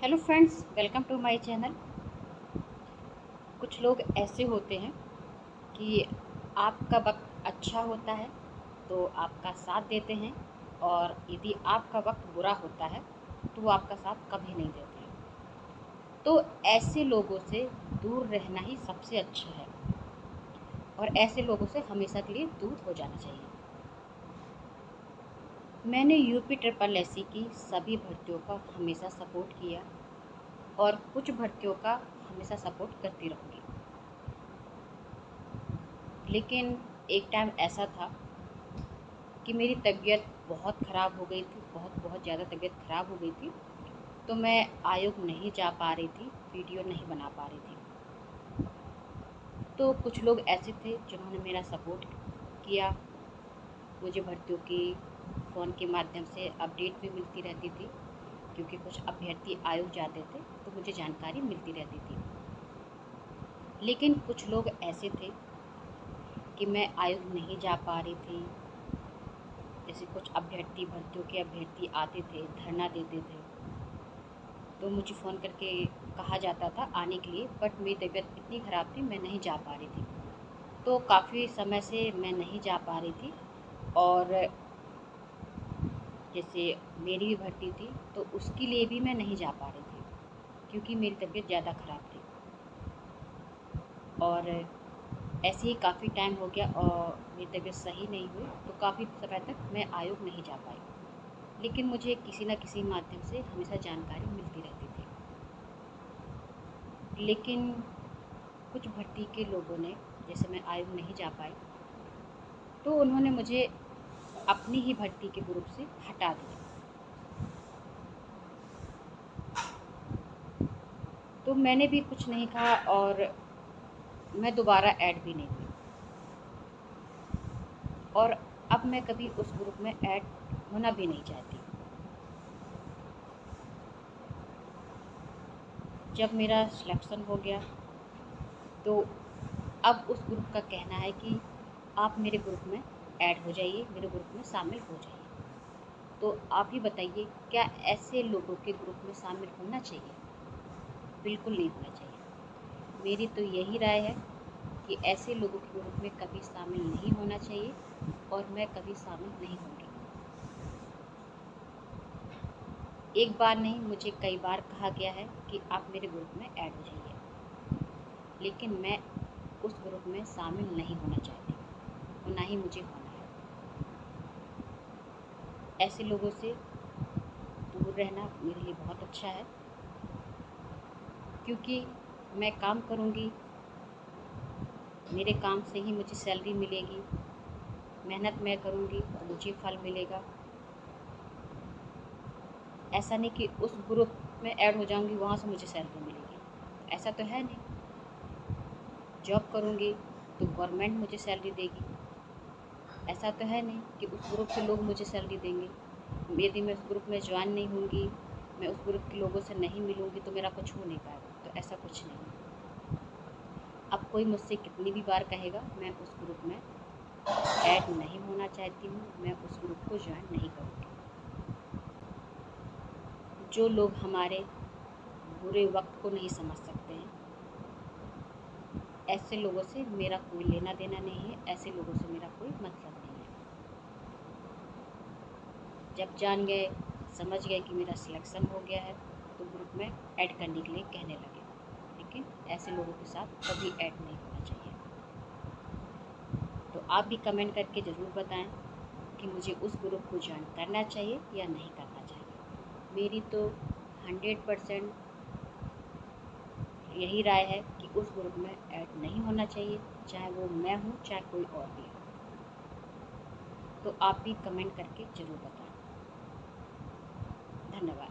Hello friends, welcome to my channel. कुछ लोग ऐसे होते हैं कि आपका वक्त अच्छा होता है तो आपका साथ देते हैं, और यदि आपका वक्त बुरा होता है तो वो आपका साथ कभी नहीं देते हैं। तो ऐसे लोगों से दूर रहना ही सबसे अच्छा है, और ऐसे लोगों से हमेशा के लिए दूर हो जाना चाहिए। मैंने यूपी ट्रिपल एससी की सभी भर्तियों का हमेशा सपोर्ट किया, और कुछ भर्तियों का हमेशा सपोर्ट करती रहूँगी। लेकिन एक टाइम ऐसा था कि मेरी तबीयत बहुत ख़राब हो गई थी, बहुत ज़्यादा तबीयत ख़राब हो गई थी। तो मैं आयोग नहीं जा पा रही थी, वीडियो नहीं बना पा रही थी। तो कुछ लोग ऐसे थे जिन्होंने मेरा सपोर्ट किया। मुझे भर्तियों की फ़ोन के माध्यम से अपडेट भी मिलती रहती थी, क्योंकि कुछ अभ्यर्थी आयोग जाते थे तो मुझे जानकारी मिलती रहती थी। लेकिन कुछ लोग ऐसे थे कि मैं आयोग नहीं जा पा रही थी। जैसे कुछ अभ्यर्थी, भर्तियों के अभ्यर्थी आते थे, धरना देते थे, तो मुझे फ़ोन करके कहा जाता था आने के लिए, बट मेरी तबीयत इतनी ख़राब थी, मैं नहीं जा पा रही थी। तो काफ़ी समय से मैं नहीं जा पा रही थी। और जैसे मेरी भी भर्ती थी तो उसके लिए भी मैं नहीं जा पा रही थी, क्योंकि मेरी तबीयत ज़्यादा ख़राब थी। और ऐसे ही काफ़ी टाइम हो गया और मेरी तबीयत सही नहीं हुई, तो काफ़ी समय तक मैं आयोग नहीं जा पाई। लेकिन मुझे किसी न किसी माध्यम से हमेशा जानकारी मिलती रहती थी। लेकिन कुछ भर्ती के लोगों ने, जैसे मैं आयोग नहीं जा पाई, तो उन्होंने मुझे अपनी ही भर्ती के ग्रुप से हटा दिया। तो मैंने भी कुछ नहीं कहा, और मैं दोबारा ऐड भी नहीं हुई, और अब मैं कभी उस ग्रुप में ऐड होना भी नहीं चाहती। जब मेरा सिलेक्शन हो गया तो अब उस ग्रुप का कहना है कि आप मेरे ग्रुप में ऐड हो जाइए, मेरे ग्रुप में शामिल हो जाइए। तो आप ही बताइए, क्या ऐसे लोगों के ग्रुप में शामिल होना चाहिए? बिल्कुल नहीं होना चाहिए। मेरी तो यही राय है कि ऐसे लोगों के ग्रुप में कभी शामिल नहीं होना चाहिए, और मैं कभी शामिल नहीं होंगी। एक बार नहीं, मुझे कई बार कहा गया है कि आप मेरे ग्रुप में ऐड हो जाइए, लेकिन मैं उस ग्रुप में शामिल नहीं होना चाहती, और ना ही मुझे होना है। ऐसे लोगों से दूर रहना मेरे लिए बहुत अच्छा है, क्योंकि मैं काम करूँगी, मेरे काम से ही मुझे सैलरी मिलेगी। मेहनत मैं करूँगी तो मुझे फल मिलेगा। ऐसा नहीं कि उस ग्रुप में ऐड हो जाऊँगी, वहाँ से मुझे सैलरी मिलेगी, ऐसा तो है नहीं। जॉब करूँगी तो गवर्नमेंट मुझे सैलरी देगी, ऐसा तो है नहीं कि उस ग्रुप के लोग मुझे सैलरी देंगे। यदि मैं उस ग्रुप में ज्वाइन नहीं होंगी, मैं उस ग्रुप के लोगों से नहीं मिलूँगी, तो मेरा कुछ हो नहीं पाएगा। तो ऐसा कुछ नहीं। अब कोई मुझसे कितनी भी बार कहेगा, मैं उस ग्रुप में ऐड नहीं होना चाहती हूँ, मैं उस ग्रुप को ज्वाइन नहीं करूँगी। जो लोग हमारे बुरे वक्त को नहीं समझ सकते हैं, ऐसे लोगों से मेरा कोई लेना देना नहीं है, ऐसे लोगों से मेरा कोई मतलब नहीं है। जब जान गए, समझ गए कि मेरा सिलेक्शन हो गया है, तो ग्रुप में ऐड करने के लिए कहने लगे। लेकिन ऐसे लोगों के साथ कभी ऐड नहीं होना चाहिए। तो आप भी कमेंट करके ज़रूर बताएं कि मुझे उस ग्रुप को ज्वाइन करना चाहिए या नहीं करना चाहिए। मेरी तो 100% यही राय है कि उस ग्रुप में ऐड नहीं होना चाहिए, चाहे वो मैं हूँ, चाहे कोई और भी हो। तो आप भी कमेंट करके ज़रूर बताएं। धन्यवाद।